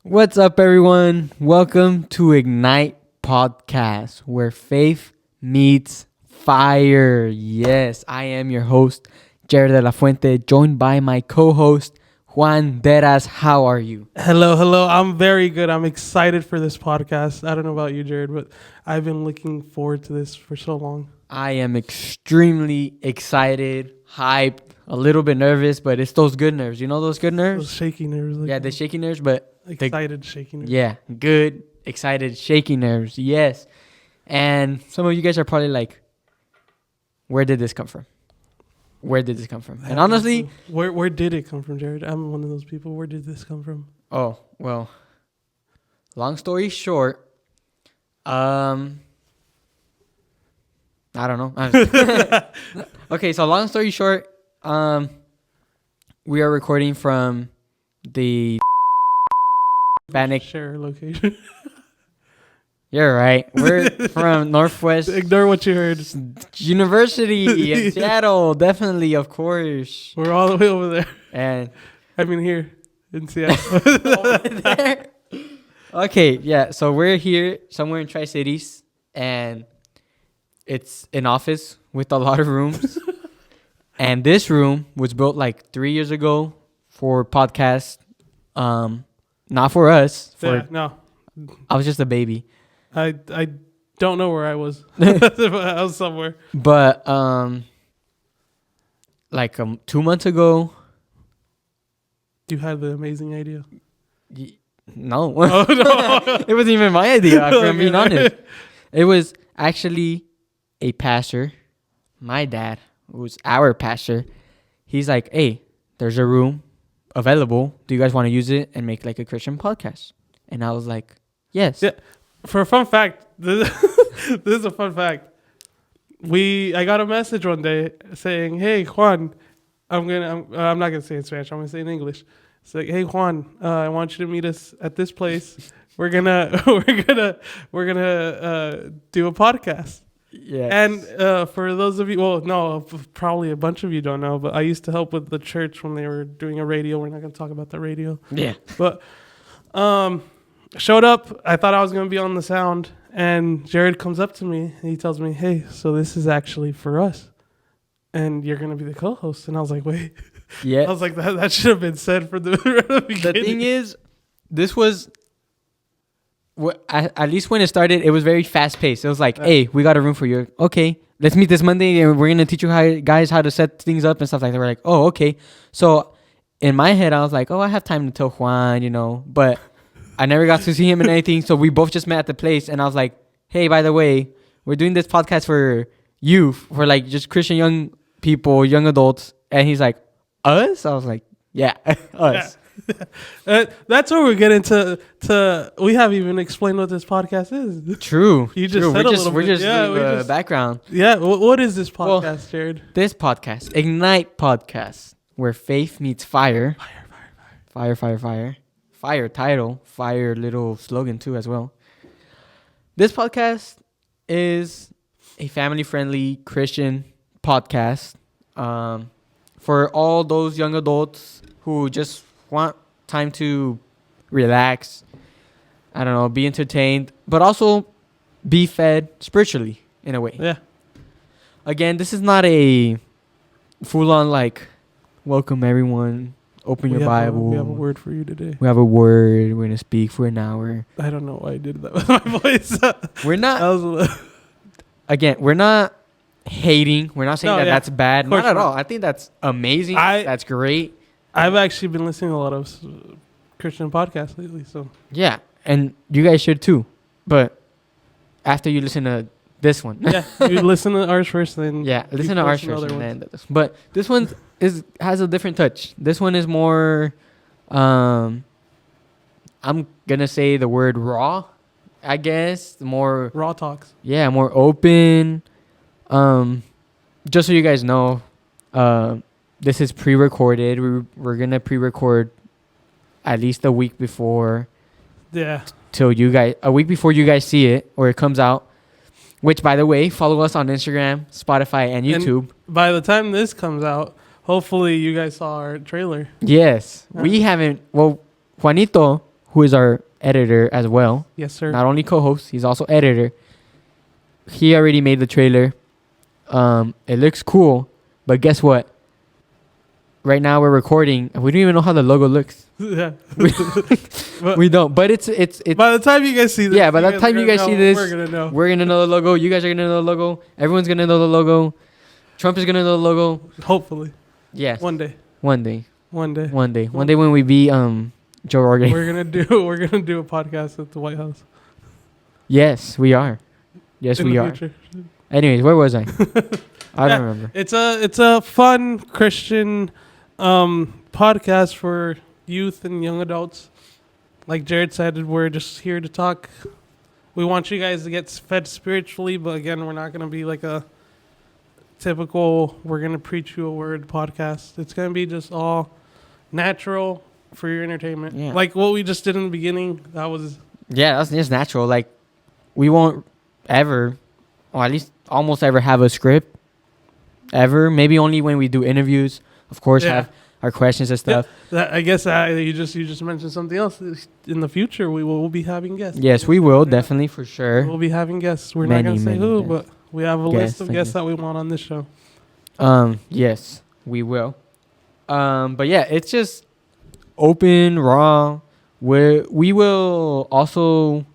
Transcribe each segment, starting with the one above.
What's up, everyone? Welcome to Ignite Podcast, where faith meets fire. Yes, I am your host, Jared de la Fuente, joined by my co-host, Juan Deras. How are you? Hello. I'm very good. I'm excited for this podcast. I don't know about you, Jared, but I've been looking forward to this for so long. I am extremely excited, hyped, a little bit nervous, but it's those good nerves. You know those good nerves? Those shaky nerves. Yeah, the shaky nerves, but excited shaky nerves. yeah, good, excited, shaky nerves. Yes. And some of you guys are probably like, where did this come from? Where did this come from? And honestly, where did it come from, Jared? I'm one of those people. Where did this come from? oh, well, long story short, I don't know. Okay, so long story short, we are recording from the Hispanic. Share location. You're right. We're from Northwest Ignore what you heard. University in Seattle. Definitely, of course. We're all the way over there. And I mean here in Seattle. over there. Okay, yeah. So we're here somewhere in Tri-Cities, and it's an office with a lot of rooms. And this room was built like 3 years ago for podcasts. Not for us. No. I was just a baby. I don't know where I was. I was somewhere. But like 2 months ago. You had the amazing idea. No. Oh, no. It wasn't even my idea, if I'm being honest. It was actually a pastor, my dad, who was our pastor. He's like, hey, there's a room available. Do you guys want to use it and make like a Christian podcast? And I was like, yes. Yeah. For a fun fact, this is a fun fact. I got a message one day saying, "Hey Juan, I'm not gonna say it in Spanish. I'm gonna say it in English. It's like, hey Juan, I want you to meet us at this place. We're gonna do a podcast." Yeah. And for those of you, well, no, probably a bunch of you don't know, but I used to help with the church when they were doing a radio. We're not gonna talk about the radio. Yeah. But showed up. I thought I was going to be on the sound. And Jared comes up to me and he tells me, hey, so this is actually for us. And you're going to be the co-host. And I was like, wait. Yeah. I was like, that should have been said from the beginning. The thing is, this was, at least when it started, it was very fast paced. It was like, hey, we got a room for you. Okay, let's meet this Monday and we're going to teach you how to set things up and stuff like that. We're like, oh, okay. So in my head, I was like, oh, I have time to tell Juan, but I never got to see him in anything. So we both just met at the place. And I was like, hey, by the way, we're doing this podcast for youth, for like just Christian young people, young adults. And he's like, us? I was like, yeah, us. Yeah. That's where we get into, we haven't even explained what this podcast is. True. You just true. said We're just doing background. Yeah. What is this podcast, Jared? This podcast, Ignite Podcast, where faith meets fire. Fire. Fire title, fire little slogan too as well. This podcast is a family-friendly Christian podcast for all those young adults who just want time to relax, I don't know, be entertained, but also be fed spiritually in a way. Yeah. Again, this is not a full-on like, welcome everyone. Open your Bible. We have a word for you today. We have a word. We're going to speak for an hour. I don't know why I did that with my voice. We're not... Again, we're not hating. We're not saying that's bad. Not at all. I think that's amazing. That's great. I've actually been listening to a lot of Christian podcasts lately. So yeah, and you guys should too. But after you listen to this one. Yeah, you listen to ours first, then... Yeah, listen to ours first. But this one has a different touch. This one is more, I'm going to say the word raw, I guess. More... Raw talks. Yeah, more open. Just so you guys know, this is pre-recorded. We're going to pre-record at least a week before. Yeah. A week before you guys see it or it comes out. Which, by the way, follow us on Instagram, Spotify, and YouTube. And by the time this comes out, hopefully you guys saw our trailer. Yes. We haven't... Well, Juanito, who is our editor as well. Yes, sir. Not only co-host, he's also editor. He already made the trailer. It looks cool, but guess what? Right now we're recording, and we don't even know how the logo looks. Yeah. We don't, but it's. By the time you guys see this, Yeah, by the time you guys see this, we're gonna know. We're gonna know the logo. You guys are gonna know the logo. Everyone's gonna know the logo. Trump is gonna know the logo. Hopefully, Yes. one day. One day. One day. One day. One day when we beat Joe Rogan. We're gonna do a podcast at the White House. Yes, we are. Yes, in we the are. future. Anyways, where was I? I Yeah. don't remember. It's a fun Christian podcast for youth and young adults. Like Jared said, we're just here to talk. We want you guys to get fed spiritually, but again, we're not going to be like a typical, we're going to preach you a word podcast. It's going to be just all natural for your entertainment. Yeah. Like what we just did in the beginning, that was... Yeah, that's just natural. Like, we won't ever, or at least almost ever, have a script. Ever. Maybe only when we do interviews. Of course, Yeah. have our questions and stuff. That, I guess you just mentioned something else. In the future, we'll be having guests. Yes, we will. Yeah. Definitely, for sure. We'll be having guests. We're Many, not going to say many who, guests. but we have a Guests, list of I guests guess. that we want on this show. Yes, we will. But yeah, it's just open, raw. We will also...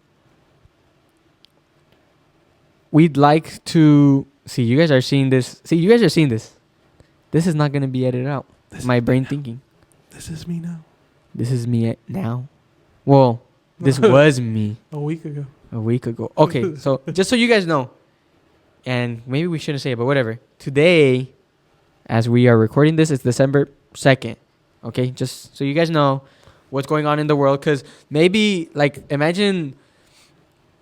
We'd like to... See, you guys are seeing this. This is not going to be edited out. My brain thinking. This is me now. This is me now. Well, this was me A week ago. a week ago. Okay, so just so you guys know, and maybe we shouldn't say it, but whatever. Today, as we are recording this, it's December 2nd. Okay, just so you guys know what's going on in the world. Because maybe, like, imagine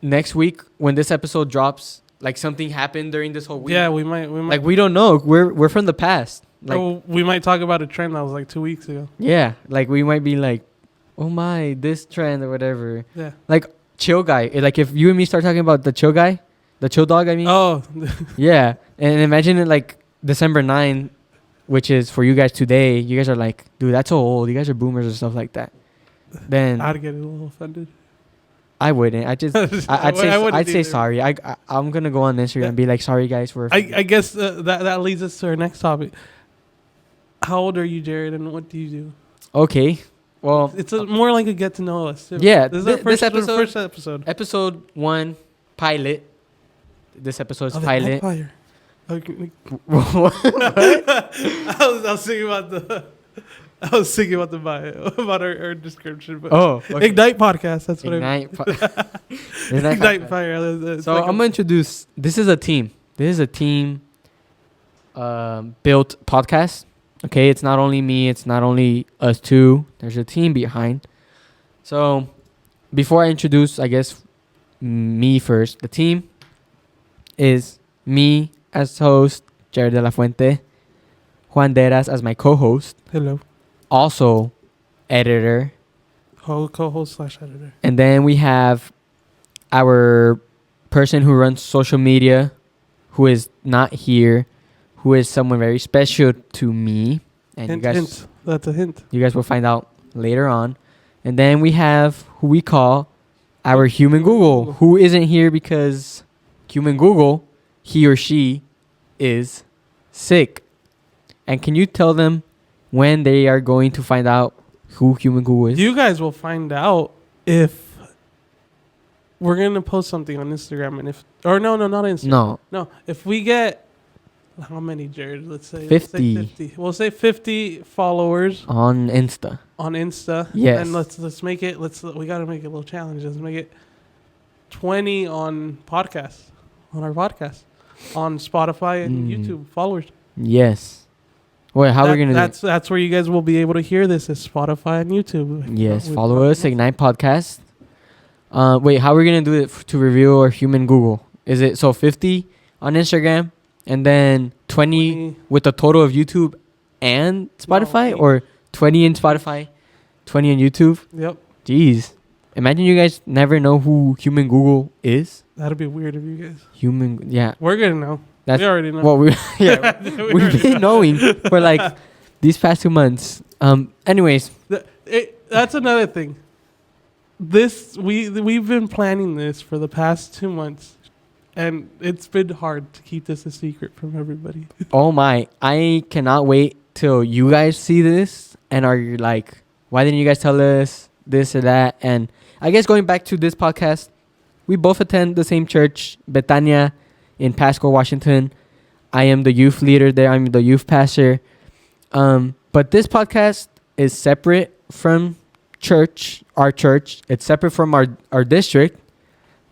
next week when this episode drops, like something happened during this whole week. Yeah, we might. Like, we don't know. We're from the past. Like, we might talk about a trend that was like 2 weeks ago. yeah, like we might be like, oh my, this trend or whatever. Yeah. Like, chill guy. Like, if you and me start talking about the chill guy, the chill dog, I mean. Oh, Yeah. And imagine it like December 9, which is for you guys today. You guys are like, dude, that's so old. You guys are boomers and stuff like that. Then I'd get a little offended. I wouldn't. I'd wouldn't say either. sorry. I'm gonna go on Instagram and be like, sorry guys for. I guess that leads us to our next topic. How old are you, Jared, and what do you do? Okay. Well, It's more like a get to know us. Yeah, This is our this episode- first episode. episode 1, pilot. This episode is Oh, the pilot. Empire. Okay. What? I was thinking about the bio about our description. But Oh, okay. Ignite podcast. That's what Ignite. Ignite fire. So I'm gonna introduce. This is a team. This is a team built podcast. Okay, it's not only me. It's not only us two. There's a team behind. So before I introduce, I guess me first. The team is me as host, Jared de la Fuente, Juan Deras as my co-host, Hello. also editor, Co-host / editor. and then we have our person who runs social media, who is not here, who is someone very special to me, and Hint. That's a hint. you guys will find out later on. And then we have who we call our human Google, who isn't here because human Google, he or she, is sick. And can you tell them when they are going to find out who human Google is? You guys will find out if we're gonna post something on Instagram, and not Instagram. No. If we get how many, Jared? Let's say 50. 50. We'll say 50 followers On Insta. on Insta. Yes. And let's make it. We gotta make it a little challenge. Let's make it 20 on podcasts, on our podcast, on Spotify and YouTube followers. Yes. Wait, how are we going to do it? That's where you guys will be able to hear this, is Spotify and YouTube. Yes, We- follow us, Ignite Podcast. Wait, how are we going to do it to review our human Google? Is it 50 on Instagram and then 20 with the total of YouTube and Spotify, No, or 20 in Spotify, 20 on YouTube? Yep. Jeez. Imagine you guys never know who human Google is. That'd be weird if you guys. Yeah. We're gonna know. That's We already know. Well, yeah, We we've already been know. knowing for like these past 2 months. Anyways, That's another thing. we've been planning this for the past 2 months, and it's been hard to keep this a secret from everybody. Oh my! I cannot wait till you guys see this and are like, why didn't you guys tell us this or that? And I guess going back to this podcast, we both attend the same church, Betania, in Pasco, Washington. I am the youth leader there. I'm the youth pastor. But this podcast is separate from our church. It's separate from our district,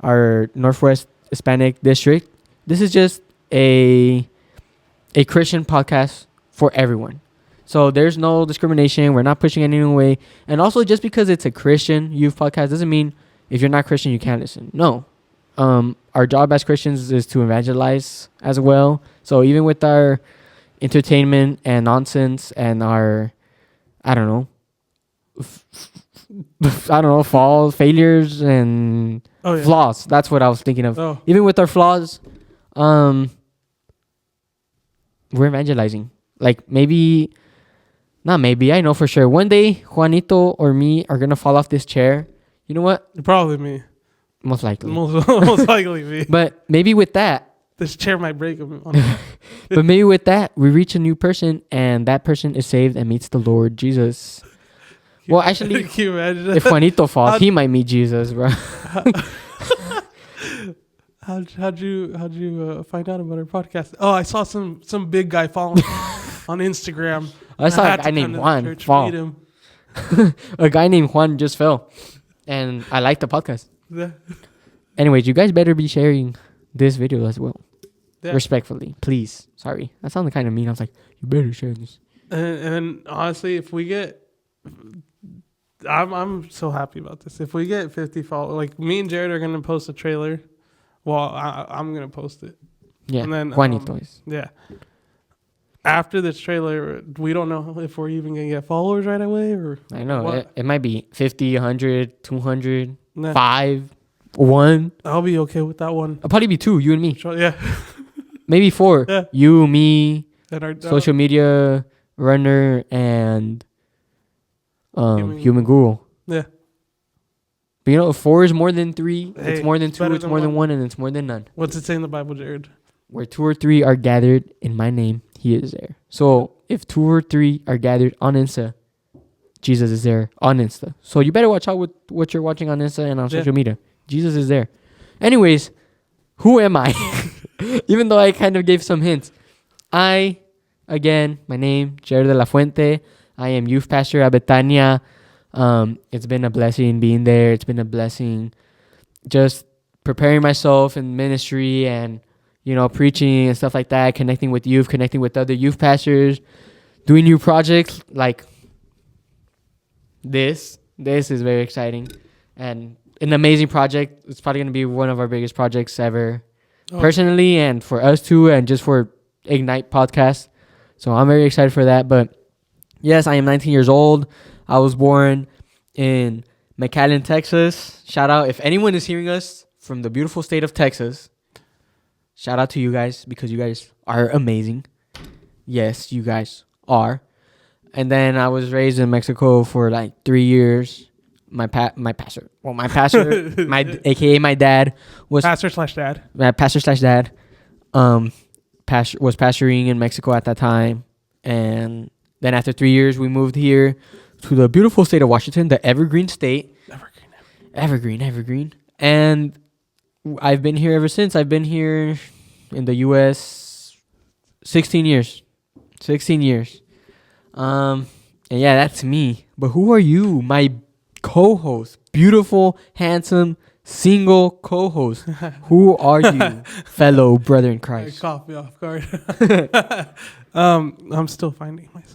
our Northwest Hispanic district. This is just a Christian podcast for everyone. So there's no discrimination. We're not pushing anyone away. And also, just because it's a Christian youth podcast doesn't mean if you're not Christian, you can't listen. No. Our job as Christians is to evangelize as well. So even with our entertainment and nonsense and our, I don't know, failures and flaws. That's what I was thinking of. Oh. Even with our flaws, we're evangelizing. Like I know for sure. One day, Juanito or me are going to fall off this chair. You know what? Probably me. Most likely. Most likely me. But maybe with that. This chair might break him. But maybe with that, we reach a new person and that person is saved and meets the Lord Jesus. Well, actually, Can you imagine if Juanito falls, he might meet Jesus, bro. How'd you find out about our podcast? Oh, I saw some big guy following on Instagram. I saw a guy named Juan fall. A guy named Juan just fell. And I like the podcast. Yeah. Anyways, you guys better be sharing this video as well. Yeah. Respectfully, please. Sorry. That sounded kind of mean. I was like, you better share this. And honestly, if we get... I'm so happy about this. If we get 50 followers, like me and Jared are going to post a trailer. Well, I'm going to post it. Yeah, and then, Juanito is. Yeah. After this trailer, we don't know if we're even going to get followers right away or... I know. what. It might be 50, 100, 200, Nah. 5, 1. I'll be okay with that one. It'll probably be 2, you and me. Yeah. Maybe 4. Yeah. You, me, And our social media runner, and human Google. Yeah. But you know, 4 is more than 3. Hey, it's more than it's 2. better It's than more than one. 1, and it's more than none. What's it say in the Bible, Jared? Where 2 or 3 are gathered in my name, he is there. So if 2 or 3 are gathered on Insta, Jesus is there on Insta. So you better watch out with what you're watching on Insta and on social media. Jesus is there. Anyways, who am I? Even though I kind of gave some hints. Again, my name, Jared de la Fuente. I am youth pastor at Betania. It's been a blessing being there. It's been a blessing just preparing myself in ministry and, you know, preaching and stuff like that, connecting with youth, connecting with other youth pastors, doing new projects like this. This is very exciting and an amazing project. It's probably going to be one of our biggest projects ever, personally, and for us too, and just for Ignite podcast. So I'm very excited for that. But yes, I am 19 years old. I was born in McAllen, Texas. Shout out if anyone is hearing us from the beautiful state of Texas. Shout out to you guys because you guys are amazing. Yes, you guys are. And then I was raised in Mexico for like 3 years. My pastor, aka my dad was Pastor/dad. Pastor/dad. Was pastoring in Mexico at that time, and then after 3 years, we moved here to the beautiful state of Washington, the Evergreen State. Evergreen. And I've been here ever since. I've been here in the U.S. 16 years. And yeah, that's me. But who are you? My co-host. Beautiful, handsome, single co-host. Who are you, fellow brother in I Christ? caught me off guard. I'm still finding myself.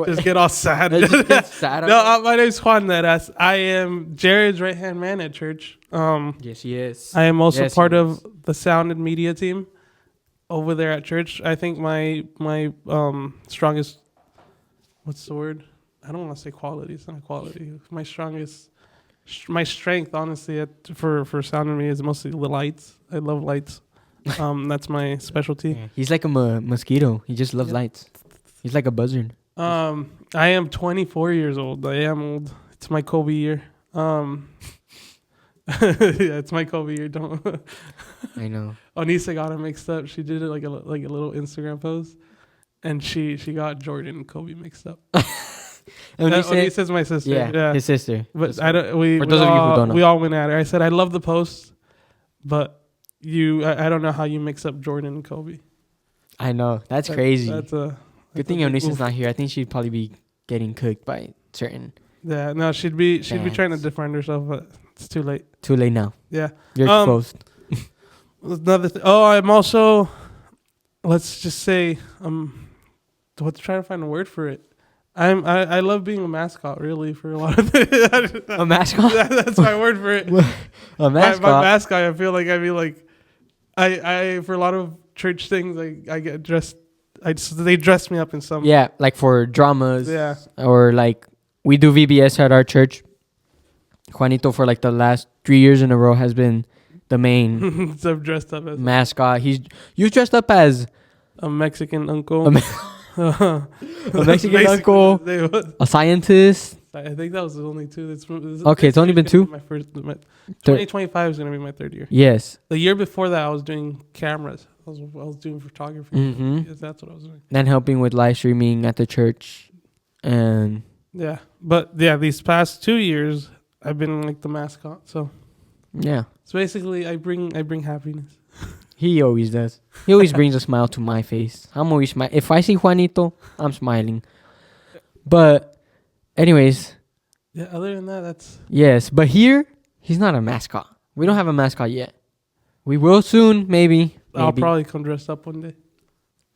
Just get all sad. Just get sad. No, my name's Juan Neras. I am Jared's right-hand man at church. Yes, he is. I am also Yes, part he of is. the sound and media team over there at church. I think my strongest, what's the word? I don't want to say quality. It's not quality. My strength, honestly, for sound and media is mostly the lights. I love lights. That's my specialty. Yeah, he's like a mosquito. He just loves lights. He's like a buzzard. I am 24 years old. I am old. It's my Kobe year. Yeah, it's my Kobe year. Don't. I know. Onisa got it mixed up. She did it like a little Instagram post, and she got Jordan and Kobe mixed up. Onisa's my sister. Yeah, his sister. But I don't. We For those of you who don't know. we all went at her. I said I love the post, but I don't know how you mix up Jordan and Kobe. I know. That's crazy. That's a good thing Onisa's not here. I think she'd probably be getting cooked by certain. Yeah, no, she'd be Fans. trying to defend herself, but it's too late. Too late now. Yeah. You're exposed. Another I'm also, let's just say, what's trying to find a word for it. I love being a mascot, really, for a lot of things. A mascot? That's my word for it. A mascot? My mascot, I feel like I for a lot of church things, I get dressed, they dress me up in some. Yeah, like for dramas. Yeah. Or like, we do VBS at our church. Juanito, for like the last 3 years in a row, has been the main So I'm dressed up as mascot. You dressed up as a Mexican uncle. a Mexican uncle, a scientist. I think that was the only two. Okay, it's only been two? 2025 is going to be my third year. Yes. The year before that, I was doing cameras. I was doing photography. Mm-hmm. Yes, that's what I was doing. Then helping with live streaming at the church. And Yeah. But yeah, these past 2 years, I've been like the mascot. So yeah, basically, I bring happiness. he always does. He always brings a smile to my face. I'm always smiling. If I see Juanito, I'm smiling. But anyways. Yeah, other than that, that's... Yes, but here, he's not a mascot. We don't have a mascot yet. We will soon, maybe. I'll probably come dressed up one day.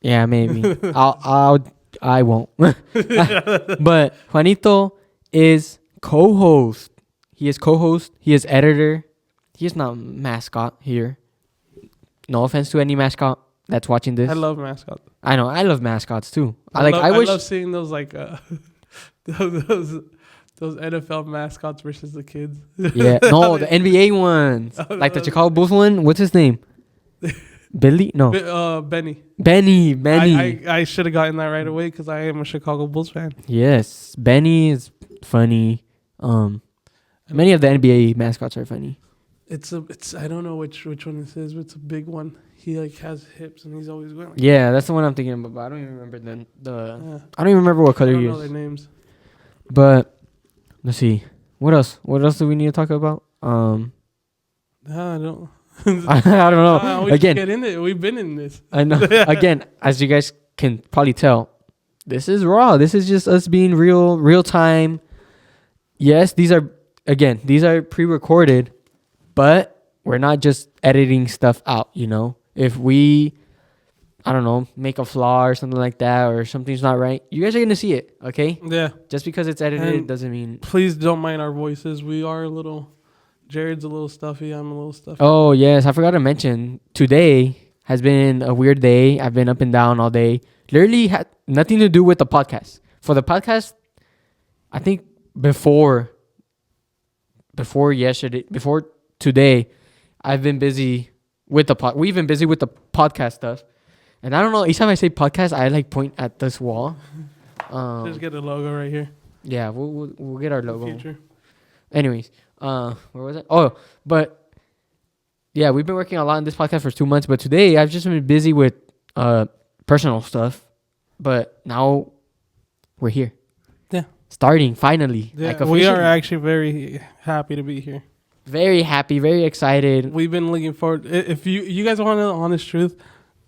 Yeah, maybe. I won't. But Juanito is co-host. He is co-host. He is editor. He is not mascot here. No offense to any mascot that's watching this. I love mascots. I know. I love mascots too. I wish. love seeing those like those NFL mascots versus the kids. Yeah. No, the NBA ones. Like the Chicago Bulls one. What's his name? Billy? No. Benny. Benny. I should have gotten that right away because I am a Chicago Bulls fan. Yes. Benny is funny. Many of the NBA mascots are funny. It's I don't know which one this is, but it's a big one. He like has hips and he's always going like yeah, that's the one I'm thinking about, but I don't even remember yeah. I don't even remember what color I don't he know is. their names. But let's see. What else do we need to talk about? I don't I don't know. we Again, get in it. We've been in this. I know. Again, as you guys can probably tell, this is raw. This is just us being real time. Yes, these are pre-recorded, but we're not just editing stuff out, you know? If we, I don't know, make a flaw or something like that or something's not right, you guys are going to see it, okay? Yeah. Just because it's edited And doesn't mean... Please don't mind our voices. We are Jared's a little stuffy. I'm a little stuffy. Oh, yes. I forgot to mention, today has been a weird day. I've been up and down all day. Literally had nothing to do with the podcast. For the podcast, I think before today, I've been busy with we've been busy with the podcast stuff. And I don't know, each time I say podcast, I like point at this wall. Just get a logo right here. Yeah, we'll get our logo. Future. Anyways, where was it? Oh, but yeah, we've been working a lot on this podcast for 2 months, but today I've just been busy with personal stuff. But now we're here. Yeah. Starting finally. Yeah, like we are actually very happy to be here. Very happy, very excited. We've been looking forward. If you guys want the honest truth,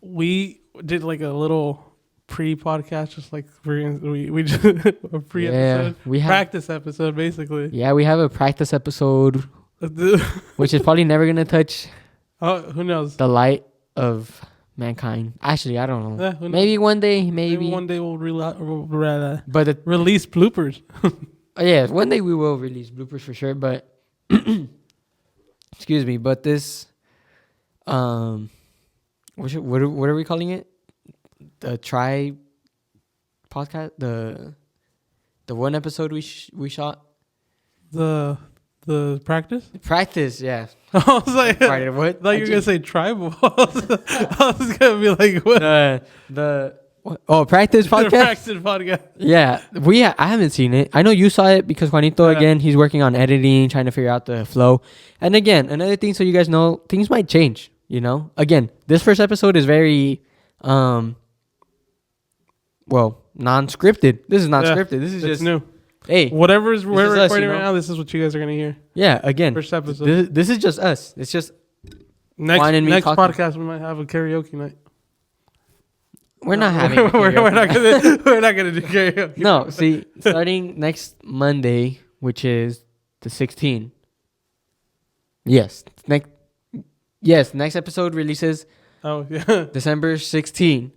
we did like a little pre-podcast, just like we just a pre-episode, we have practice episode basically. Yeah, we have a practice episode, which is probably never gonna touch. Oh, who knows? The light of mankind. Actually, I don't know. Yeah, maybe one day. Maybe one day we'll but release bloopers. Yeah, one day we will release bloopers for sure. But excuse me. But this, what are we calling it? The try podcast. The one episode we shot. The practice. Yeah. I was like, what? I thought you were gonna say tribal. I was gonna be like, what? Oh, practice podcast. Practice podcast. Yeah, I haven't seen it. I know you saw it because Juanito Yeah. again. He's working on editing, trying to figure out the flow. And again, another thing, so you guys know, things might change. You know, again, this first episode is very, non-scripted. This is not Yeah, scripted. This is It's just new. hey, Whatever we're is us, recording you know? right now, this is what you guys are gonna hear. yeah. Again, First episode. this is just us. It's just Next Juan and me talking. podcast, we might have a karaoke night. we're not No, having. a we're not karaoke. gonna we're not gonna do karaoke. No, see, starting next Monday, which is the 16th. Next episode releases Oh yeah. December 16th,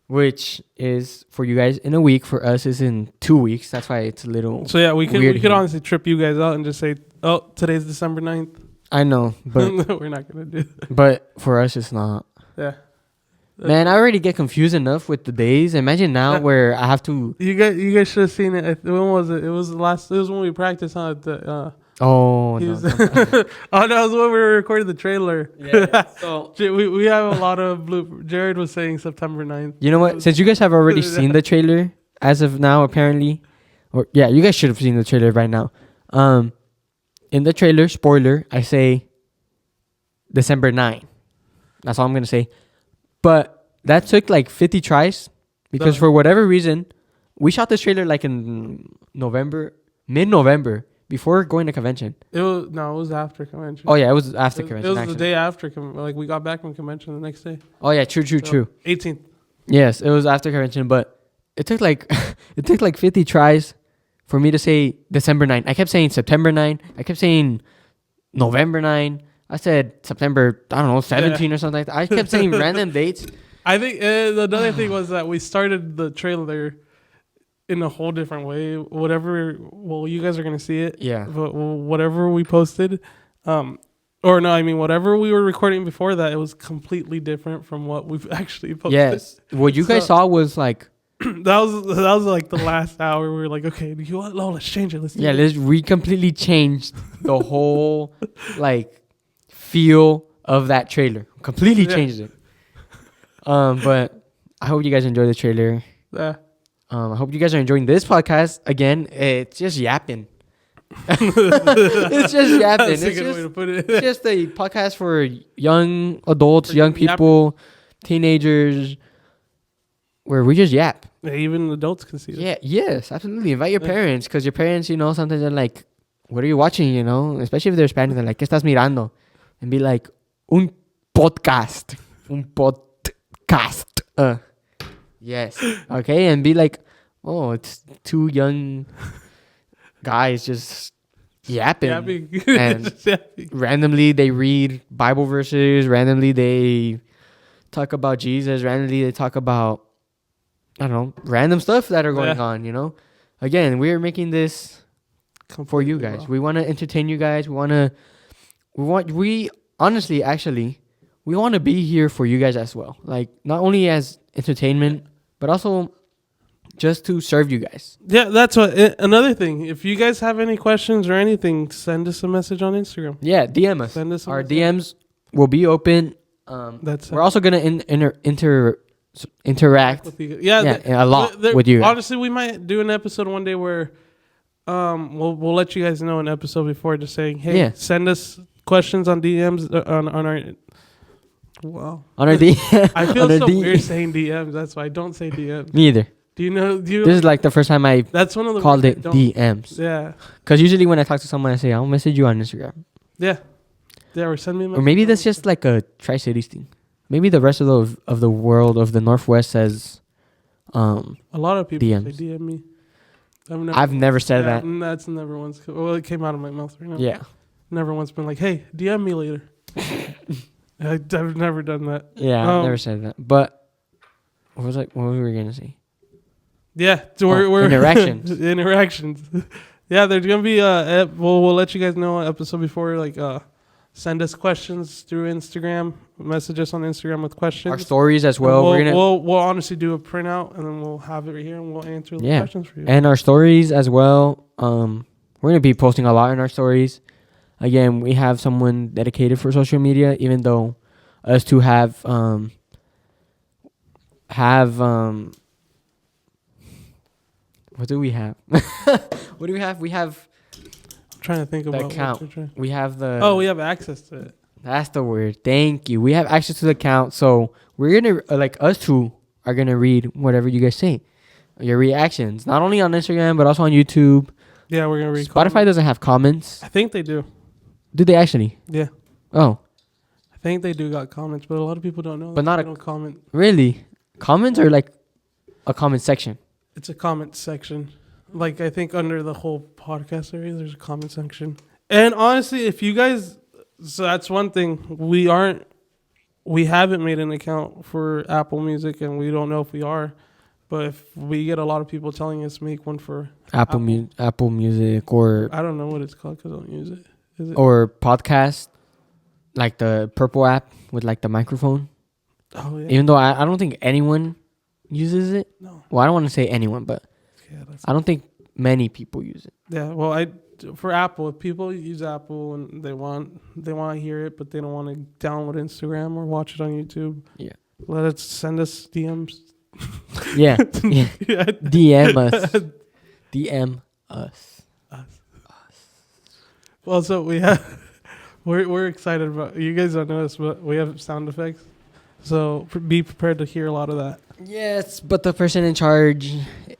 which is for you guys in a week. For us, is in 2 weeks. That's why it's a little. So yeah, we Weird could here. honestly trip you guys out and just say, oh, today's December 9th. I know, but We're not gonna do that. but for us, it's not. Yeah. Man, I already get confused enough with the days. Imagine now where I have to. You guys should have seen it. When was it? It was when we practiced on the. Oh he no. was- oh no, it was when we were recording the trailer. Yeah. So We have a lot of blue. Jared was saying September 9th. you know what? Since you guys have already seen the trailer as of now, apparently, or yeah, you guys should have seen the trailer by now. In the trailer, spoiler, I say December 9. That's all I'm gonna say. But that took like 50 tries because for whatever reason, we shot this trailer like in mid-November, before going to convention. It was after convention. Oh yeah, it was after It convention. was the actually. day after. Like we got back from convention the next day. Oh yeah, true. 18th. Yes, it was after convention, but it took like 50 tries for me to say December 9. I kept saying September 9. I kept saying November 9. I said September, I don't know, 17 or something like that. I kept saying random dates. I think another thing was that we started the trailer in a whole different way. You guys are gonna see it. Yeah. But whatever we posted, whatever we were recording before that, it was completely different from what we've actually posted. Yes. What you guys So- saw was like, that was like the last hour. We were like, okay, you want? No, let's change it. Let's do it. we completely changed the whole like feel of that trailer. Completely Yeah. changed it. But I hope you guys enjoy the trailer. Yeah. I hope you guys are enjoying this podcast. Again, it's just yapping. It's just yapping. That's a It's good way just, to put it's it. just a podcast for young adults, For young yapping. people, teenagers, where we just yap. Yeah, even adults can see it. Yeah, yes, absolutely. Invite your Yeah. parents, because your parents, sometimes they're like, what are you watching, Especially if they're Spanish, they're like, ¿qué estás mirando? And be like, un podcast. Un podcast. Yes. Okay, and be like, oh, it's two young guys just yapping. Yapping. And Just yapping. randomly they read Bible verses. Randomly they talk about Jesus. Randomly they talk about, I don't know, random stuff that are going Yeah. on, Again, we're making this for you guys. We want to entertain you guys. We honestly, actually, we want to be here for you guys as well. Like, not only as entertainment, but also just to serve you guys. Yeah, that's what. Another thing, if you guys have any questions or anything, send us a message on Instagram. Yeah, DM us. Send us a Our message. DMs will be open. That's We're also gonna interact. with you. Yeah, a lot with you guys. Honestly, we might do an episode one day where, we'll let you guys know an episode before, just saying, hey, Yeah. send us questions on DMs on our. Wow, On our DM. I feel on our so D- weird saying DMs. That's why I don't say DMs. Me either. Do you know? This is like the first time I That's one of the called words it I don't- DMs. Yeah, Because usually when I talk to someone, I say, I'll message you on Instagram. yeah. Or send me. A Or maybe message that's on- just like a Tri-Cities thing. Maybe the rest of the world of the Northwest says, a lot of people DMs. say DM me. I've never said Yeah, that. That's never once. Well, it came out of my mouth right now. Yeah. Never once been like, hey, DM me later. I've never done that. Yeah, I've Um, never said that. But what was we going to say? Yeah, so we're interactions. interactions. Yeah, there's gonna be we'll let you guys know an episode before. Like, send us questions through Instagram. Message us on Instagram with questions. Our stories as And well. We're gonna we'll honestly do a printout and then we'll have it right here and we'll answer the Yeah. questions for you. and our stories as well. We're gonna be posting a lot in our stories. Again, we have someone dedicated for social media, even though us two have have what do we have? What do we have? We have I'm trying to think the about account. what you're trying. We have the We have access to it. That's the word. Thank you. We have access to the account, so we're gonna like us two are gonna read whatever you guys say, your reactions, not only on Instagram but also on YouTube. Yeah, we're gonna read. Spotify doesn't have comments. I think they do. Do they actually? Yeah, Oh, I think they do got comments, but a lot of people don't know. But not they a- don't comment. really? Comments are like a comment section. It's a comment section. Like I think under the whole podcast area, there's a comment section. And honestly, if you guys, so that's one thing we haven't made an account for Apple Music, and we don't know if we are. But if we get a lot of people telling us make one for Apple Music or I don't know what it's called because I don't use it. Is it? or podcast, like the Purple app with like the microphone. Oh yeah. Even though I don't think anyone uses it. No. Well, I don't want to say anyone, but Yeah. That's, I don't think many people use it. yeah. Well, for Apple, if people use Apple and they want to hear it, but they don't want to download Instagram or watch it on YouTube. Yeah. Send us DMs. Yeah. Yeah. Yeah. DM us. DM us. Well, so we have, we're excited about. You guys don't know this, but we have sound effects. So be prepared to hear a lot of that. Yes, but the person in charge,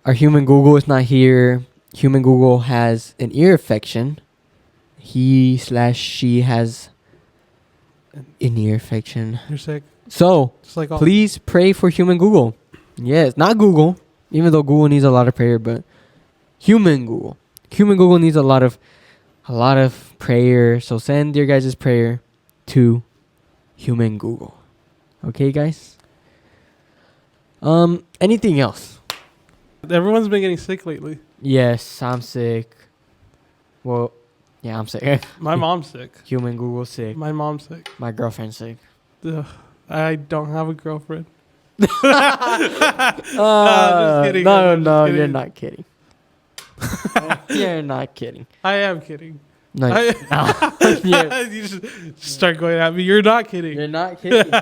our human Google, is not here. Human Google has an ear infection. He/she has an ear infection. You're sick. So Just like all. please pray for human Google. Yes, not Google, even though Google needs a lot of prayer, but human Google. Human Google needs a lot of prayer. So send your guys' prayer to human Google. Okay, guys? Anything else? Everyone's been getting sick lately. Yes, I'm sick. Well, yeah, I'm sick. My mom's sick. Human Google sick. My mom's sick. My girlfriend's sick. Ugh, I don't have a girlfriend. Just kidding. No, I'm just no, kidding. you're not kidding. You're not kidding. I am kidding. No, I- no. You're, You just start going at me. You're not kidding. you're not kidding.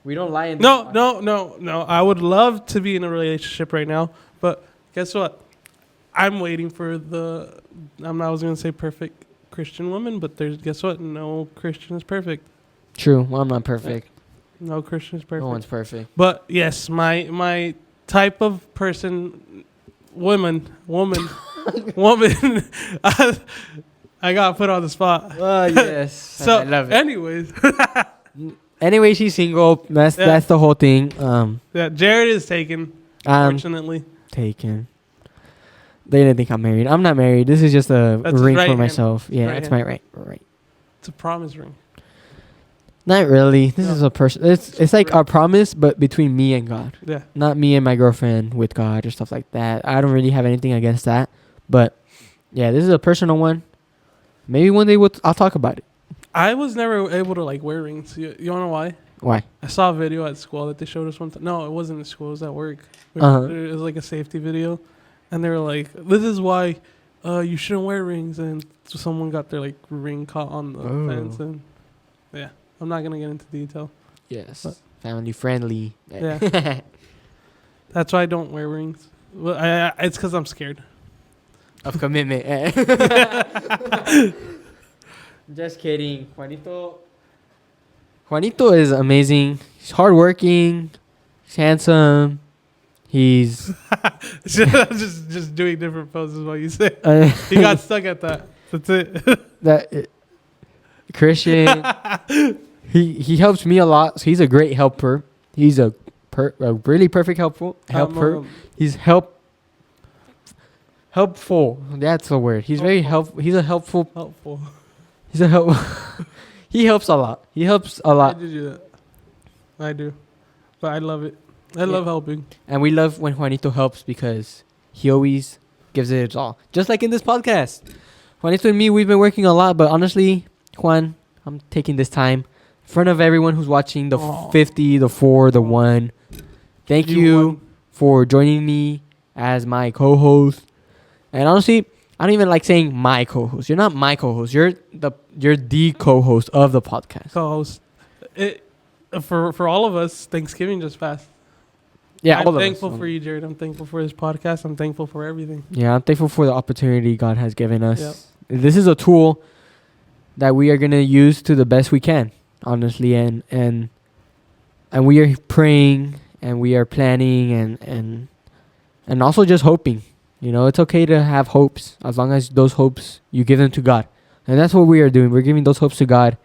We don't lie in this No, podcast. no. I would love to be in a relationship right now, but guess what? I'm waiting for I was going to say perfect Christian woman, but guess what? No Christian is perfect. True. Well, I'm not perfect. No Christian is perfect. No one's perfect. But yes, my type of person, woman, I got put on the spot. Yes. So, I love it. anyways, Anyway, she's single. That's the whole thing. yeah, Jared is taken. I'm Fortunately, taken. They didn't think I'm married. I'm not married. This is just a That's his ring right for hand. myself. Yeah, Right it's hand. my right. it's a promise ring. Not really. This No. is a person. It's like a promise, but between me and God. Yeah, Not me and my girlfriend with God or stuff like that. I don't really have anything against that. But yeah, this is a personal one. Maybe one day I'll talk about it. I was never able to like wear rings. You wanna know why? Why? I saw a video at school that they showed us one time. No, it wasn't at school. It was at work. Uh-huh. It was like a safety video, and they were like, "This is why you shouldn't wear rings." And so someone got their like ring caught on the Oh. fence, and yeah, I'm not gonna get into detail. Yes. But- Family friendly. Yeah. That's why I don't wear rings. Well, it's because I'm scared. Of commitment. Just kidding. Juanito is amazing. He's hardworking. He's handsome. He's just doing different poses while you say. He got stuck at that. That's it. Christian. he helps me a lot. So he's a great helper. He's a really perfect helper. He's helpful. That's the word. He's very helpful. He's a helpful. helpful. He's a help. He helps a lot. He helps a I lot. do that. I do, but I love it. I love helping. And we love when Juanito helps because he always gives it his all. Just like in this podcast. Juanito and me, we've been working a lot, but honestly, Juan, I'm taking this time in front of everyone who's watching the Aw. 50, the 4, the 1. Thank you won. for joining me as my co-host. And honestly, I don't even like saying my co-host. You're not my co-host. You're the co-host of the podcast. Co-host. It for all of us. Thanksgiving just passed. Yeah, all I'm of thankful us. for you, Jared. I'm thankful for this podcast. I'm thankful for everything. Yeah, I'm thankful for the opportunity God has given us. Yep. This is a tool that we are gonna use to the best we can, honestly, and we are praying and we are planning and also just hoping. You know, it's okay to have hopes as long as those hopes you give them to God, and that's what we are doing. We're giving those hopes to God,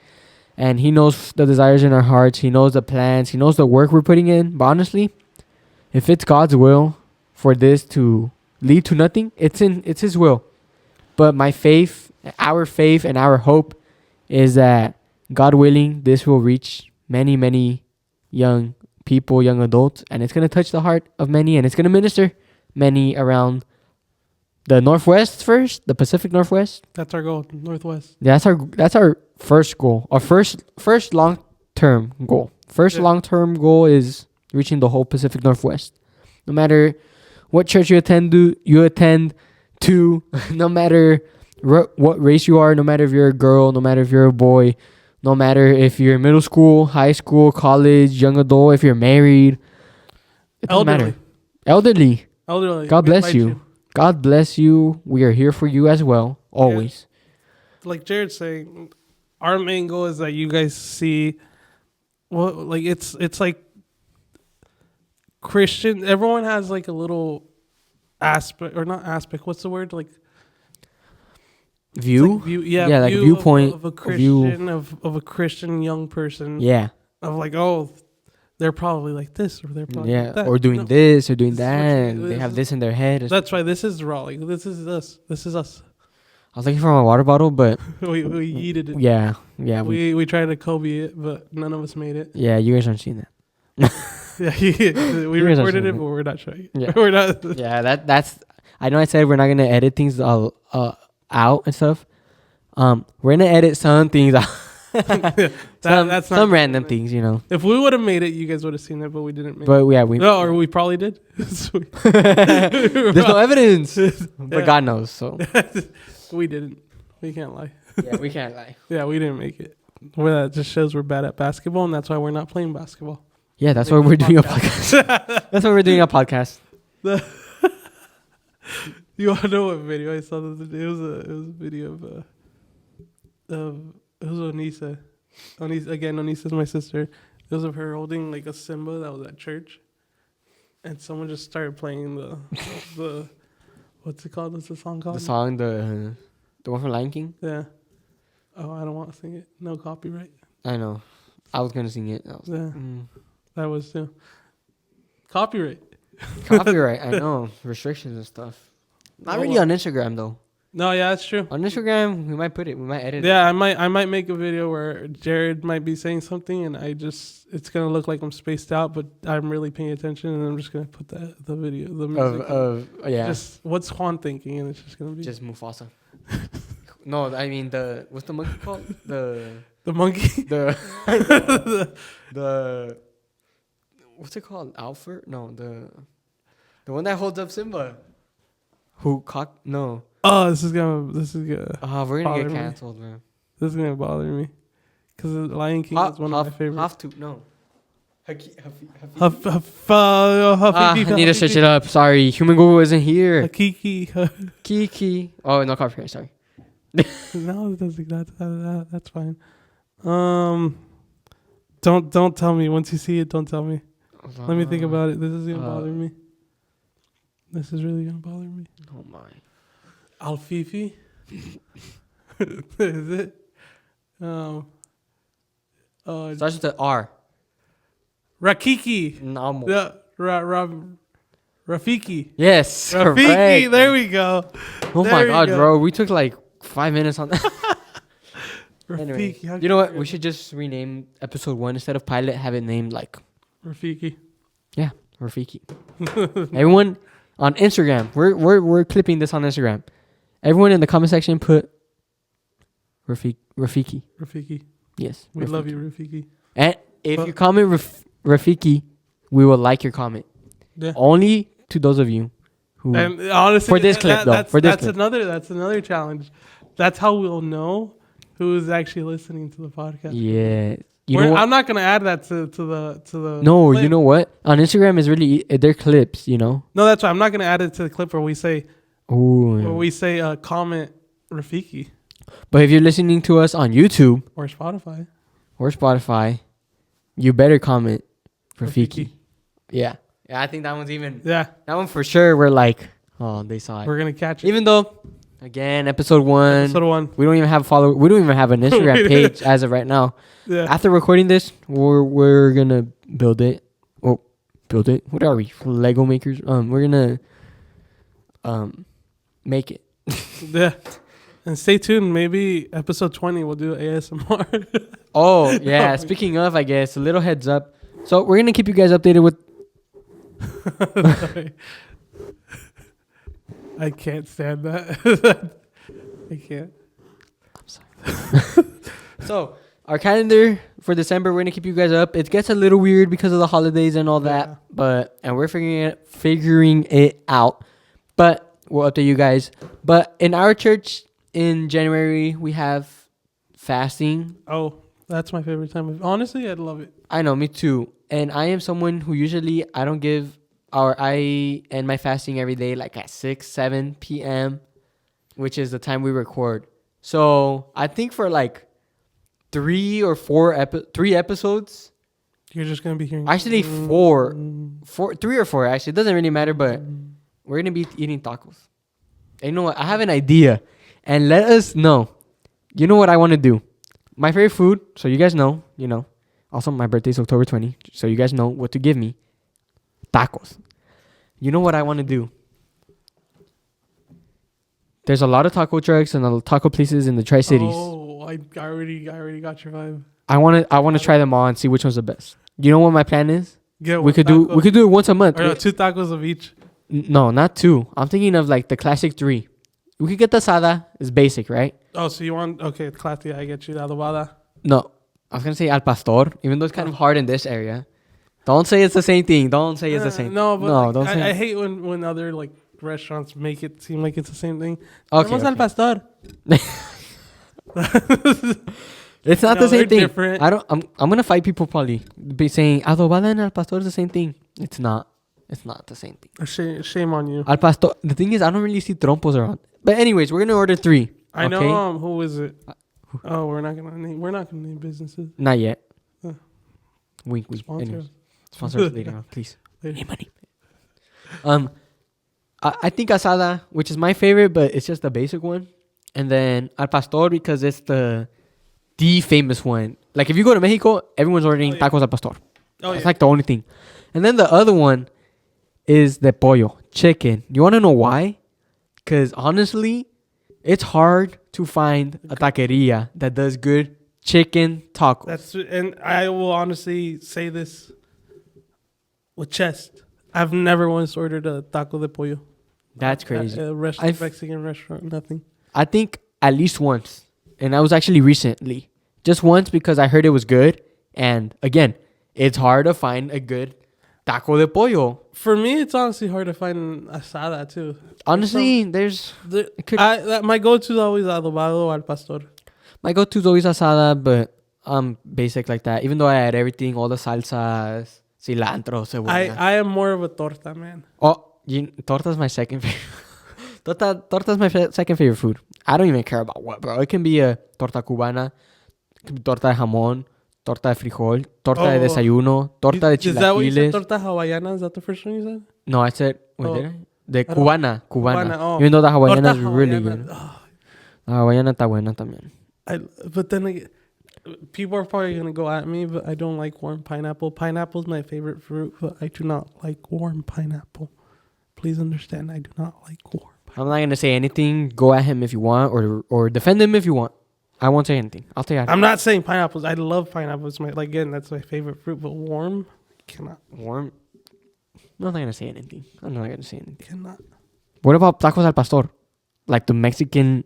and He knows the desires in our hearts. He knows the plans. He knows the work we're putting in. But honestly, if it's God's will for this to lead to nothing, it's His will. But my faith, and our hope is that God willing, this will reach many, many young people, young adults, and it's gonna touch the heart of many, and it's gonna minister many around the Northwest first, the Pacific Northwest. That's our goal, Northwest. That's our first goal. Our first long term goal. First Yeah. long term goal is reaching the whole Pacific Northwest. No matter what church you attend to, no matter what race you are, no matter if you're a girl, no matter if you're a boy, no matter if you're middle school, high school, college, young adult, if you're married, it doesn't matter. Elderly. God we bless invite you. God bless you. We are here for you as well, always. Like Jared's saying, our main goal is that you guys see, well, like it's like Christian. Everyone has like a little aspect, or not aspect. What's the word? Like View? like view, yeah, Yeah, like view viewpoint, of a view. Christian, of a Christian young person. Yeah. Of like, oh, they're probably like this, or they're probably Yeah. like that. Or doing No, this or doing This is what that. you- And they this have is- this in their head. That's why this is raw. Like this is us. This is us. I was looking for my water bottle, but we yeeted it. yeah. We tried to Kobe it, but none of us made it. Yeah, you guys aren't seeing that. Yeah, we You guys are recorded it, saying but we're not showing it. Yeah. We're not. Yeah, that's. I know I said we're not gonna edit things out and stuff. We're gonna edit some things out. That's not some random things, you know. If we would have made it, you guys would have seen it, but we didn't make it. But yeah, we. No, or we probably did. So There's no evidence, but Yeah. God knows. So we didn't. We can't lie. yeah, we can't lie. Yeah, we didn't make it. Well, that just shows we're bad at basketball, and that's why we're not playing basketball. Yeah, that's why we're doing a podcast. That's why we're doing a podcast. You want to know what video I saw the other day? It was a video of it was Onisa. Onisa's my sister. It was of her holding like a Simba that was at church, and someone just started playing the what's it called? What's the song called? The song, the one from Lion King. Yeah. Oh, I don't want to sing it. No copyright. I know. I was gonna sing it. Yeah, that was too. Copyright. Copyright. I know restrictions and stuff. Not really on Instagram though. No, yeah, that's true. On Instagram, we might put it. We might edit it. Yeah, I might make a video where Jared might be saying something, and it's gonna look like I'm spaced out, but I'm really paying attention, and I'm just gonna put the video, the music, Yeah. just what's Juan thinking, and it's just gonna be Just Mufasa. No, I mean what's the monkey called? the monkey. The what's it called? Alfred? No, the one that holds up Simba. Who caught? No. Oh, this is gonna We're gonna bother get me. canceled, man. this is gonna bother me, because Lion King is one of my favorites. Have to no. I I need to search it up. Sorry, Human Google isn't here. Hakiki. Kiki. Oh no, copyright. Sorry. No, it doesn't. That's fine. Don't tell me. Once you see it, don't tell me. Let me think about it. This is gonna bother me. This is really gonna bother me. Oh my. Alfifi. Is it? Starts with the R. Rakiki. No. Yeah, Rafiki. Yes. Rafiki. Correct. There we go. Oh There my we God, go. bro. We took like 5 minutes on that. Anyway, Rafiki. How you know what? We should just rename episode 1 instead of pilot. Have it named like Rafiki. Rafiki. Everyone on Instagram. We're clipping this on Instagram. Everyone in the comment section put Rafiki. Rafiki. Yes. We Rafiki. love you, Rafiki. And if you comment Rafiki, we will like your comment. Yeah. Only to those of you who. And honestly, For this clip, though. That's, For this that's clip. another challenge. That's how we'll know who is actually listening to the podcast. Yeah. You know what? I'm not gonna add that to the. No, clip. you know what? On Instagram is really they're clips. You know. No, that's why I'm not gonna add it to the clip where we say Ooh. comment Rafiki But if you're listening to us on YouTube or Spotify. you better comment Rafiki. Yeah. Yeah, I think that one's even. Yeah, That one for sure. We're like, oh, they saw it. we're gonna catch it. Even though, again, episode 1. Episode 1. We don't even have We don't even have an Instagram page as of right now. Yeah. After recording this, we're gonna build it. Oh, build it. What are we? Lego makers. We're gonna make it. Yeah. And stay tuned. Maybe episode 20 we'll do ASMR. Oh yeah. Speaking of, I guess a little heads up. So we're gonna keep you guys updated with. Sorry. I can't stand that. I can't. I'm sorry. So our calendar for December, we're gonna keep you guys up. It gets a little weird because of the holidays and all that, Yeah. but we're figuring it out. But we'll update you guys. But in our church in January, we have fasting. Oh, that's my favorite time. Honestly, I'd love it. I know, me too. And I am someone who usually I end my fasting every day like at 7 p.m., which is the time we record. So I think for like 3 episodes, You're just gonna be hearing. actually 3 or 4 actually, it doesn't really matter, but we're gonna be eating tacos. And you know what? I have an idea, and let us know. You know what I want to do? My favorite food, so you guys know, Also, my birthday's October 20, so you guys know what to give me. Tacos. You know what I want to do? There's a lot of taco trucks and taco places in the Tri-Cities. Oh, I already got your vibe. I want to try them all and see which one's the best. You know what my plan is? Yeah, We could do it once a month. Or no, 2 tacos of each. No, not 2. I'm thinking of like the classic 3. We could get the asada. It's basic, right? Oh, so you want classy? I get you the adobada. No, I was gonna say al pastor, even though it's kind of hard in this area. Don't say it's the same thing. Don't say it's the same. No, but don't say. I hate when other like restaurants make it seem like it's the same thing. Okay, Vamos al okay. pastor. It's not No, the same they're thing. different. I'm gonna fight people probably be saying adobada and al pastor is the same thing. It's not. It's not the same thing. Shame on you. Al pastor. The thing is, I don't really see trompos around. But anyways, we're gonna order 3. I know. okay? Who is it? Oh, we're not gonna name businesses. Not yet. Huh. Wink. Sponsor Anyways, us. sponsor us later on, please. Later. Need money. I think asada, which is my favorite, but it's just the basic one, and then al pastor because it's the famous one. Like if you go to Mexico, everyone's ordering tacos al pastor. Oh, That's yeah. like the only thing. And then the other one is the pollo, chicken. You want to know why? Because honestly, it's hard to find a taqueria that does good chicken tacos. And I will honestly say this with chest. I've never once ordered a taco de pollo. That's crazy. At a Mexican restaurant, nothing. I think at least once. And that was actually recently. Just once because I heard it was good. And again, it's hard to find a good taco de pollo. For me, it's honestly hard to find asada too. Honestly, My go-to is always adobado or al pastor. my go-to is always asada, but I'm basic like that. Even though I add everything, all the salsas, cilantro, cebolla. I am more of a torta man. Torta's my second favorite. Torta's my second favorite food. I don't even care about what, bro. It can be a torta cubana, it can be torta de jamón, torta de frijol, torta de desayuno, torta de Is that what you said? chilaquiles. Torta hawaiana? Is that the first one you said? No, I said, wait, Oh. did I? The don't- cubana. oh. Even though the hawaiana is Torta really hawaiana. good. Oh, La hawaiana está buena también. but then again, people are probably gonna go at me, but I don't like warm pineapple. Pineapple's my favorite fruit, but I do not like warm pineapple. Please understand, I do not like warm. I'm not gonna say anything. Go at him if you want, or defend him if you want. I won't say anything. I'll tell you. I'm not saying pineapples. I love pineapples. That's my favorite fruit, but warm, cannot. Warm. I'm not gonna say anything. I'm not gonna say anything. Cannot. What about tacos al pastor? Like the Mexican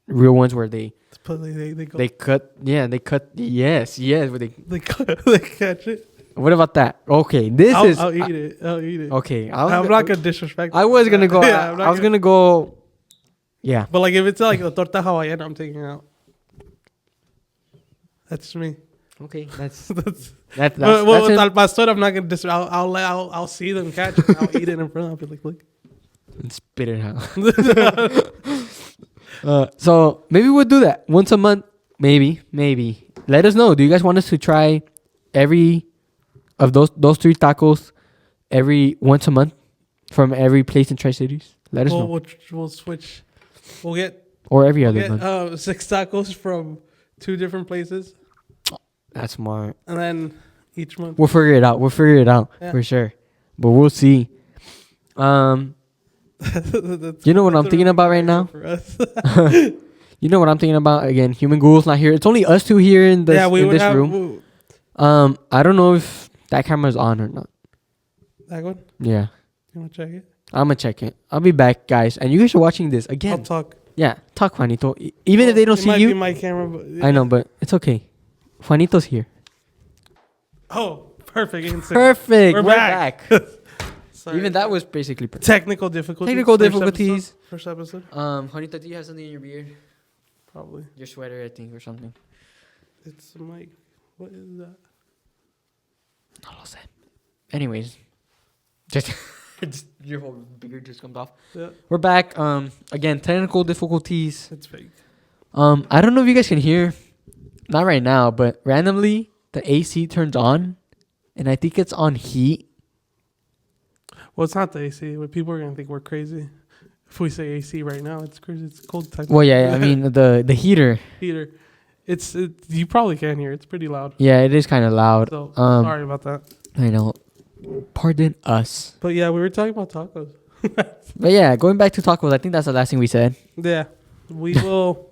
real ones where they But they go. they cut. Yeah, they cut. Yes. Where they. They catch it. What about that? Okay, I'll eat it. I'll eat it. Okay, I'm not gonna disrespect. I was gonna go. Yeah, I was gonna go. Yeah. But like if it's like the torta hawaiana, I'm taking out. That's me. Okay, that's That's, that's but well, with him. Al Pastor, I'm not gonna dis. I'll see them catch it. I'll eat it in front. I'll be like, look. And spit it out. So maybe we'll do that once a month. Maybe. Let us know. Do you guys want us to try every of those 3 tacos every once a month from every place in Tri-Cities? Let us know. We'll switch. We'll get Or every other month. 6 tacos from 2 different places, That's smart. and then each month. We'll figure it out. Yeah. For sure. But we'll see. You know what I'm thinking about right now? For us. You know what I'm thinking about? Again, Human Ghoul's not here. It's only us 2 here in this, room. I don't know if that camera's on or not. That one? Yeah. You want to check it? I'm going to check it. I'll be back, guys. And you guys are watching this I'll again. talk. Yeah. Talk, Juanito. Even if they don't It see might you. be my camera, but I know, but it's okay. Juanito's here. Oh, perfect. Instant. Perfect. We're We're back. back. Sorry. Even that was basically perfect. Technical difficulties. First episode. Juanito, do you have something in your beard? Probably. Your sweater, I think, or something. It's like, what is that? No lo sé. Anyways, just your whole beard just comes off. Yeah, We're back. Again, technical difficulties. it's fake. I don't know if you guys can hear. Not right now, but randomly the AC turns on, and I think it's on heat. Well, it's not the AC. What people are gonna think we're crazy if we say AC right now. It's crazy. It's cold type. Well, yeah, I mean the heater. Heater. It's you probably can hear. It's pretty loud. Yeah, it is kind of loud. So sorry about that. I know. Pardon us. But yeah, we were talking about tacos. But yeah, going back to tacos, I think that's the last thing we said. Yeah, we will.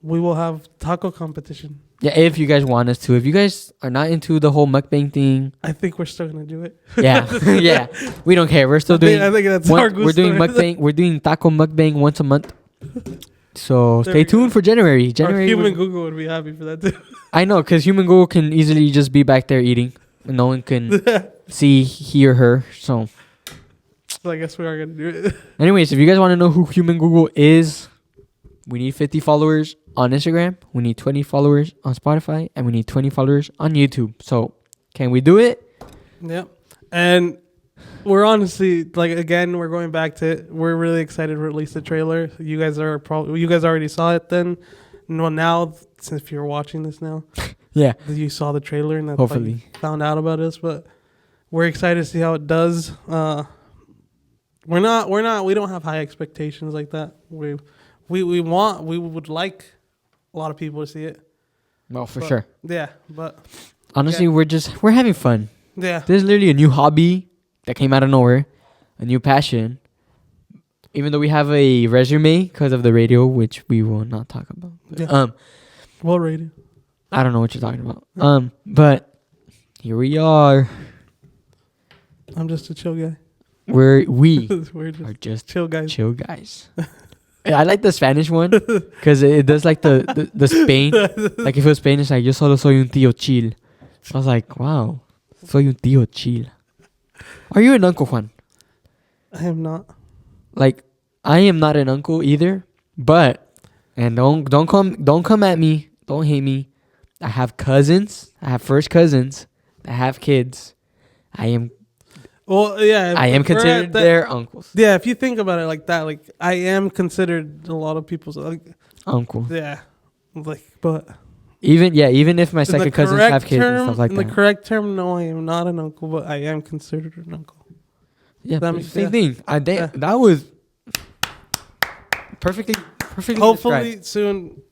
We will have taco competition. Yeah, if you guys want us to. If you guys are not into the whole mukbang thing, I think we're still gonna do it. yeah, yeah, we don't care. We're still doing. I think that's We're doing mukbang. We're doing taco mukbang once a month. So There stay we go. tuned for January. Our January. human Google would be happy for that too. I know, because human Google can easily just be back there eating, and no one can see he or her. So, So I guess we are gonna do it. anyways, if you guys want to know who human Google is, we need 50 followers on Instagram. We need 20 followers on Spotify, and we need 20 followers on YouTube. So, can we do it? Yep. And we're honestly like again, we're going back to it. We're really excited to release the trailer. You guys already saw it then. Well, now since if you're watching this now, Yeah. you saw the trailer and that's Hopefully. how you found out about us. But we're excited to see how it does. We don't have high expectations like that. We would like a lot of people to see it. Well, for But- sure. Yeah, but Honestly, Yeah. we're having fun. yeah, This is literally a new hobby that came out of nowhere, a new passion. Even though we have a resume because of the radio, which we will not talk about. Yeah. Well rated. I don't know what you're talking about. But here we are. I'm just a chill guy. We We're are just just chill guys. chill guys. I like the Spanish one because it does like the Spain. Like if it was Spain, it's like yo solo soy un tío chill. I was like, wow, soy un tío chill. Are you an uncle, Juan? I am not. Like, I am not an uncle either, but and don't come at me, don't hate me. I have cousins. I have first cousins that have kids. I am Well, yeah. I am if we're at considered that- their uncles. Yeah, if you think about it like that, like I am considered a lot of people's like Uncle. yeah, like but Even if my in the second cousins correct have kids and term- stuff like in that. the correct term, no, I am not an uncle, but I am considered an uncle. Yeah, that but makes- same yeah. thing. Yeah. That was perfectly Hopefully soon,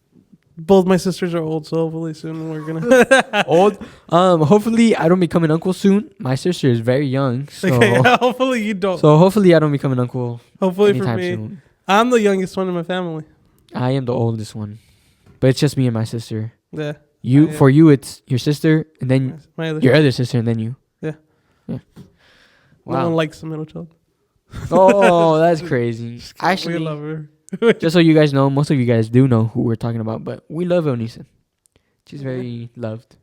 both my sisters are old, so hopefully soon we're gonna. described. Old. Hopefully I don't become an uncle soon. My sister is very young, so Okay, hopefully you don't. so hopefully I don't become an uncle Hopefully for anytime me, soon. I'm the youngest one in my family. I am the oldest one, but it's just me and my sister. Yeah, You I am. for you, it's your sister and then my other. your other sister and then you. Yeah. Yeah. No one Wow. likes the middle child. Oh, that's crazy. we Actually, love her. just so you guys know, most of you guys do know who we're talking about, but we love Eunice. She's very loved.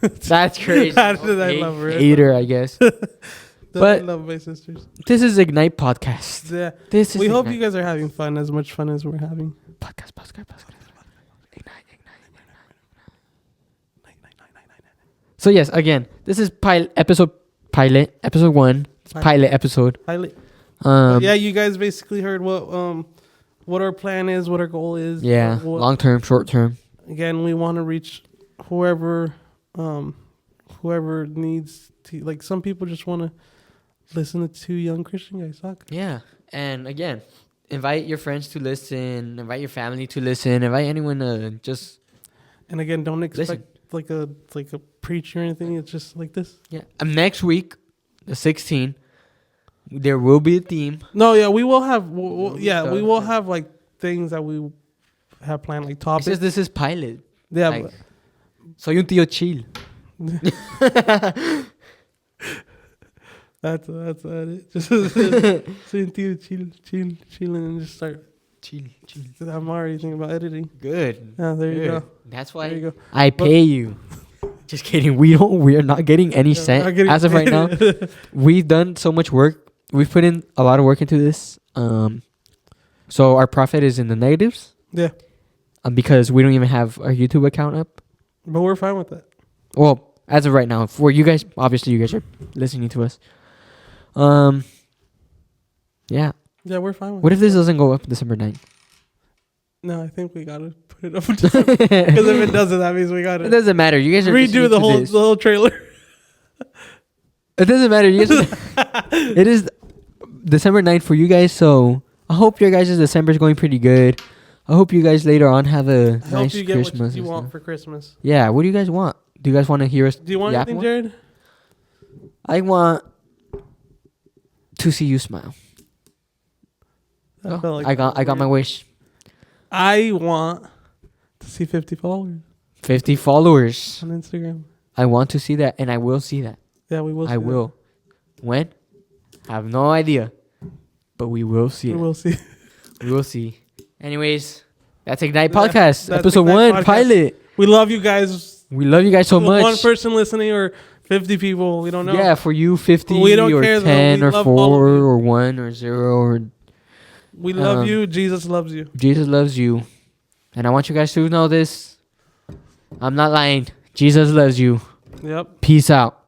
That's crazy. How did I love her? Hater, I guess. I But- love my sisters. This is Ignite Podcast. Yeah. This is We hope Ignite. you guys are having fun, as much fun as we're having. Podcast. Ignite. So yes, again, this is episode 1. It's pilot episode. Pilot. Um, Yeah, you guys basically heard what our plan is, what our goal is. yeah, what- long term, short term. Again, we want to reach whoever needs to. Like, some people just want to listen to two young Christian guys talk. Yeah, and again, invite your friends to listen. Invite your family to listen. Invite anyone to just And again, don't expect listen. like a preach or anything. It's just like this. Yeah. Next week, the 16th, there will be a theme. No, yeah, we will have. Stuff, we will yeah. have like things that we have planned, like It's topics. just this is pilot. Yeah, Like, soy un tío chill. that's it. Just chill, and just start. Chill. I'm already thinking about editing. Good. Yeah, there you go. That's There you why go. I pay you. Just kidding. We are not getting any Yeah, cent not getting as of right now. paid. We've done so much work. We've put in a lot of work into this. So our profit is in the negatives. Yeah, Because we don't even have our YouTube account up. but we're fine with that. Well, as of right now, for you guys, obviously you guys are listening to us. Yeah. Yeah, we're fine with What it. if this doesn't go up December 9th? No, I think we gotta put it up because if it doesn't, that means we It gotta doesn't matter. You guys are redo the listening to this. whole trailer. It doesn't matter. You guys it is December 9th for you guys, so I hope your guys' December is going pretty good. I hope you guys later on have a I nice hope you get Christmas. what you and want stuff. for Christmas. Yeah, what do you guys want? Do you guys want to hear us? Do you want yap anything, more? Jared? I want to see you smile. I felt like I got my wish. I want to see 50 followers 50 followers. on Instagram. I want to see that, and I will see that. Yeah, we will. I will. When? I have no idea, but we will see We it. will see. We will see. Anyways, that's Ignite That- Podcast, that's episode Ignite 1, Podcast. pilot. We love you guys. We love you guys so much. One person listening or 50 people, we don't know. Yeah, for you, 50 We don't or care, though. 10 We or love 4 all of you. or 1 or 0 or We love Um, you. Jesus loves you. Jesus loves you. And I want you guys to know this. I'm not lying. Jesus loves you. Yep. Peace out.